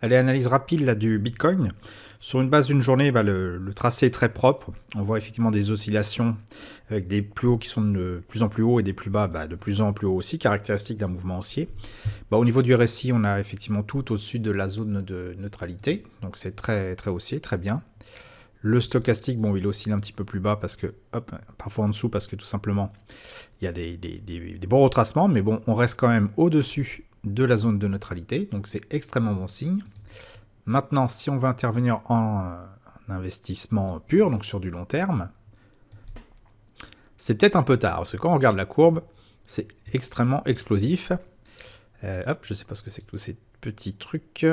Allez, analyse rapide là, du Bitcoin. Sur une base d'une journée, le tracé est très propre. On voit effectivement des oscillations avec des plus hauts qui sont de plus en plus hauts et des plus bas de plus en plus hauts aussi, caractéristique d'un mouvement haussier. Au niveau du RSI, on a effectivement tout au-dessus de la zone de neutralité. Donc c'est très, très haussier, très bien. Le stochastique, bon, il oscille un petit peu plus bas parce que, hop, parfois en dessous parce que tout simplement, il y a des bons retracements. Mais bon, on reste quand même au-dessus de la zone de neutralité. Donc c'est extrêmement bon signe. Maintenant, si on va intervenir en investissement pur, donc sur du long terme, c'est peut-être un peu tard, parce que quand on regarde la courbe, c'est extrêmement explosif. Hop, je ne sais pas ce que c'est que tous ces petits trucs.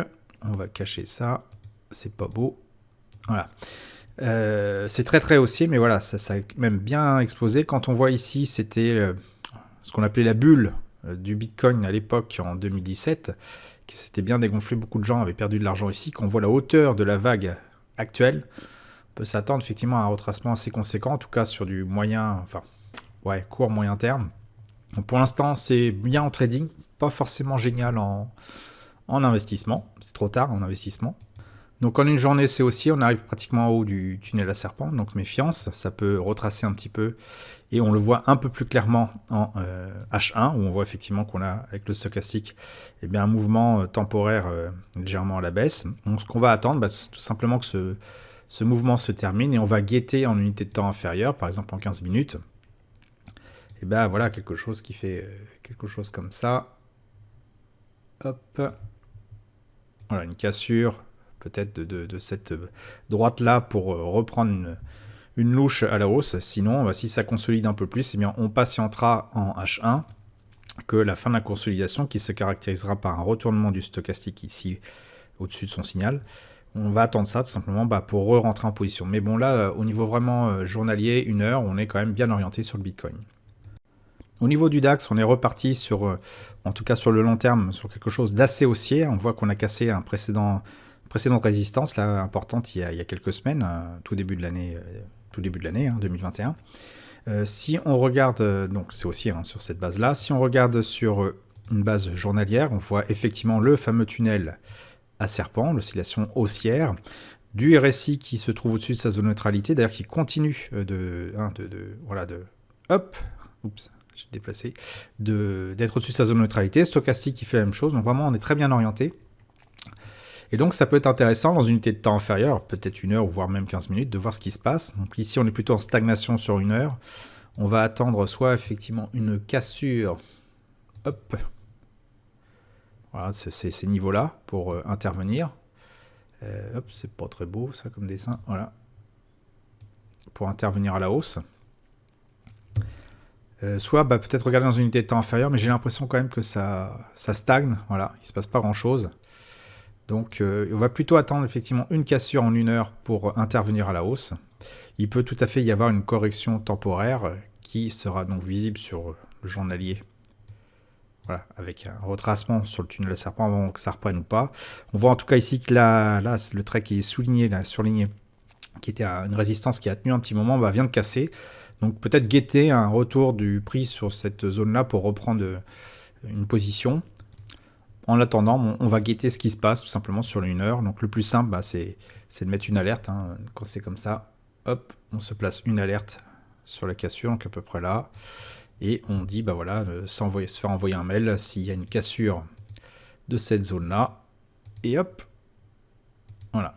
On va cacher ça. C'est pas beau. Voilà. C'est très très haussier, mais voilà, ça a même bien explosé. Quand on voit ici, c'était ce qu'on appelait la bulle du Bitcoin à l'époque, en 2017, qui s'était bien dégonflé. Beaucoup de gens avaient perdu de l'argent ici. Quand on voit la hauteur de la vague actuelle, on peut s'attendre effectivement à un retracement assez conséquent, en tout cas sur du moyen, enfin, ouais, court moyen terme. Donc pour l'instant, c'est bien en trading, pas forcément génial en investissement. C'est trop tard en investissement. Donc en une journée, c'est aussi, on arrive pratiquement en haut du tunnel à serpent, donc méfiance, ça peut retracer un petit peu, et on le voit un peu plus clairement en H1, où on voit effectivement qu'on a, avec le stochastique, eh bien, un mouvement temporaire légèrement à la baisse. Donc ce qu'on va attendre, c'est tout simplement que ce mouvement se termine, et on va guetter en unité de temps inférieure, par exemple en 15 minutes, et bien voilà, quelque chose qui fait quelque chose comme ça. Hop. Voilà, une cassure peut-être de cette droite-là pour reprendre une louche à la hausse. Sinon, si ça consolide un peu plus, eh bien, on patientera en H1 que la fin de la consolidation qui se caractérisera par un retournement du stochastique ici au-dessus de son signal. On va attendre ça tout simplement pour re-rentrer en position. Mais bon là, au niveau vraiment journalier, 1 heure, on est quand même bien orienté sur le Bitcoin. Au niveau du DAX, on est reparti sur, en tout cas sur le long terme, sur quelque chose d'assez haussier. On voit qu'on a cassé un précédente résistance là, importante il y a quelques semaines, tout début de l'année 2021. Si on regarde, donc c'est aussi sur cette base-là, si on regarde sur une base journalière, on voit effectivement le fameux tunnel à serpent, l'oscillation haussière, du RSI qui se trouve au-dessus de sa zone neutralité, d'ailleurs qui continue j'ai déplacé, d'être au-dessus de sa zone neutralité, stochastique qui fait la même chose, donc vraiment on est très bien orienté. Et donc ça peut être intéressant dans une unité de temps inférieure, peut-être 1 heure ou voire même 15 minutes, de voir ce qui se passe. Donc ici on est plutôt en stagnation sur 1 heure. On va attendre soit effectivement une cassure, hop, voilà, c'est ces niveaux-là pour intervenir. Hop, c'est pas très beau ça comme dessin, voilà. Pour intervenir à la hausse. Soit peut-être regarder dans une unité de temps inférieure, mais j'ai l'impression quand même que ça stagne, voilà, il ne se passe pas grand-chose. Donc on va plutôt attendre effectivement une cassure en 1 heure pour intervenir à la hausse. Il peut tout à fait y avoir une correction temporaire qui sera donc visible sur le journalier. Voilà, avec un retracement sur le tunnel à serpent avant que ça reprenne ou pas. On voit en tout cas ici que là le trait qui est souligné, là, surligné, qui était une résistance qui a tenu un petit moment, vient de casser. Donc peut-être guetter un retour du prix sur cette zone-là pour reprendre une position. En attendant, on va guetter ce qui se passe tout simplement sur le 1 heure. Donc le plus simple, c'est de mettre une alerte. Quand c'est comme ça, hop, on se place une alerte sur la cassure, donc à peu près là. Et on dit, se faire envoyer un mail s'il y a une cassure de cette zone-là. Et hop, voilà.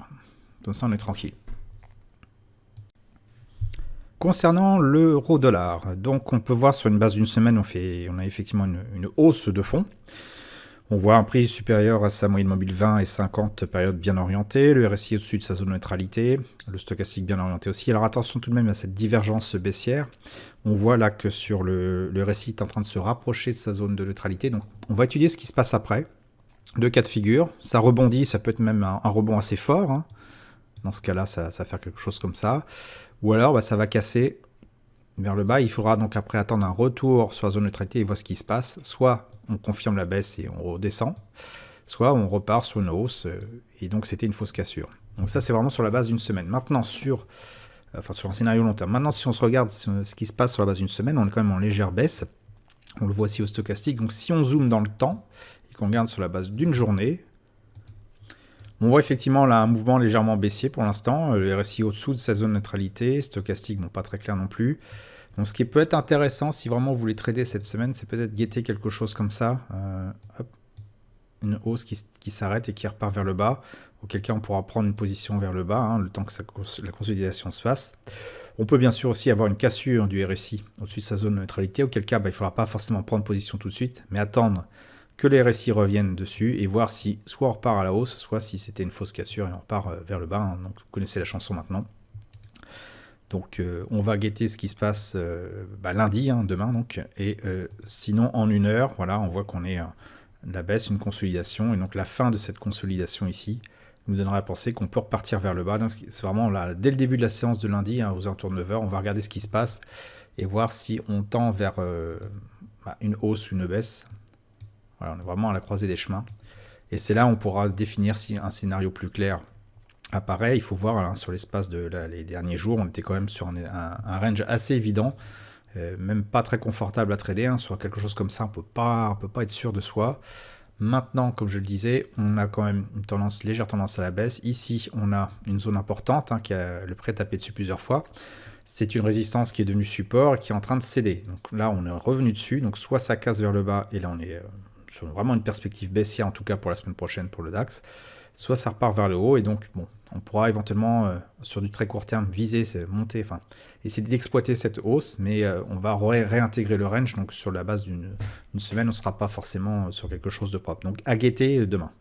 Comme ça, on est tranquille. Concernant l'euro-dollar, donc on peut voir sur une base d'une semaine, on a effectivement une hausse de fond. On voit un prix supérieur à sa moyenne mobile 20 et 50, période bien orientée, le RSI au-dessus de sa zone de neutralité, le stochastique bien orienté aussi. Alors attention tout de même à cette divergence baissière. On voit là que sur le RSI est en train de se rapprocher de sa zone de neutralité. Donc on va étudier ce qui se passe après. Deux cas de figure. Ça rebondit, ça peut être même un rebond assez fort. Dans ce cas-là, ça va faire quelque chose comme ça. Ou alors ça va casser vers le bas. Il faudra donc après attendre un retour sur la zone de neutralité et voir ce qui se passe. Soit on confirme la baisse et on redescend, soit on repart sur une hausse, et donc c'était une fausse cassure. Donc ça, c'est vraiment sur la base d'une semaine. Maintenant, sur un scénario long terme. Maintenant, si on se regarde ce qui se passe sur la base d'une semaine, on est quand même en légère baisse. On le voit aussi au stochastique. Donc si on zoome dans le temps, et qu'on regarde sur la base d'une journée, On voit effectivement là un mouvement légèrement baissier pour l'instant, le RSI au-dessous de sa zone de neutralité, stochastique, bon pas très clair non plus. Donc ce qui peut être intéressant si vraiment vous voulez trader cette semaine, c'est peut-être guetter quelque chose comme ça, hop, une hausse qui s'arrête et qui repart vers le bas, auquel cas on pourra prendre une position vers le bas, hein, le temps que la consolidation se fasse. On peut bien sûr aussi avoir une cassure du RSI au-dessus de sa zone de neutralité, auquel cas il ne faudra pas forcément prendre position tout de suite, mais attendre que les RSI reviennent dessus et voir si soit on repart à la hausse, soit si c'était une fausse cassure et on repart vers le bas. Hein. Donc vous connaissez la chanson maintenant. Donc on va guetter ce qui se passe lundi, hein, demain donc, et sinon en une heure, voilà, on voit qu'on est la baisse, une consolidation, et donc la fin de cette consolidation ici nous donnerait à penser qu'on peut repartir vers le bas. Donc c'est vraiment là, dès le début de la séance de lundi, hein, aux alentours de 9h, on va regarder ce qui se passe et voir si on tend vers une hausse ou une baisse. Voilà, on est vraiment à la croisée des chemins. Et c'est là où on pourra définir si un scénario plus clair apparaît. Il faut voir, hein, sur l'espace de les derniers jours, on était quand même sur un range assez évident, même pas très confortable à trader. Hein, sur quelque chose comme ça, on peut pas être sûr de soi. Maintenant, comme je le disais, on a quand même une légère tendance à la baisse. Ici, on a une zone importante, hein, qui a le prêt tapé dessus plusieurs fois. C'est une résistance qui est devenue support et qui est en train de céder. Donc là, on est revenu dessus. Donc soit ça casse vers le bas, et là, on est sur vraiment une perspective baissière, en tout cas pour la semaine prochaine pour le DAX. Soit ça repart vers le haut, et donc bon, on pourra éventuellement, sur du très court terme, viser, monter, enfin, essayer d'exploiter cette hausse, mais on va réintégrer le range, donc sur la base d'une semaine, on ne sera pas forcément sur quelque chose de propre. Donc à guetter demain.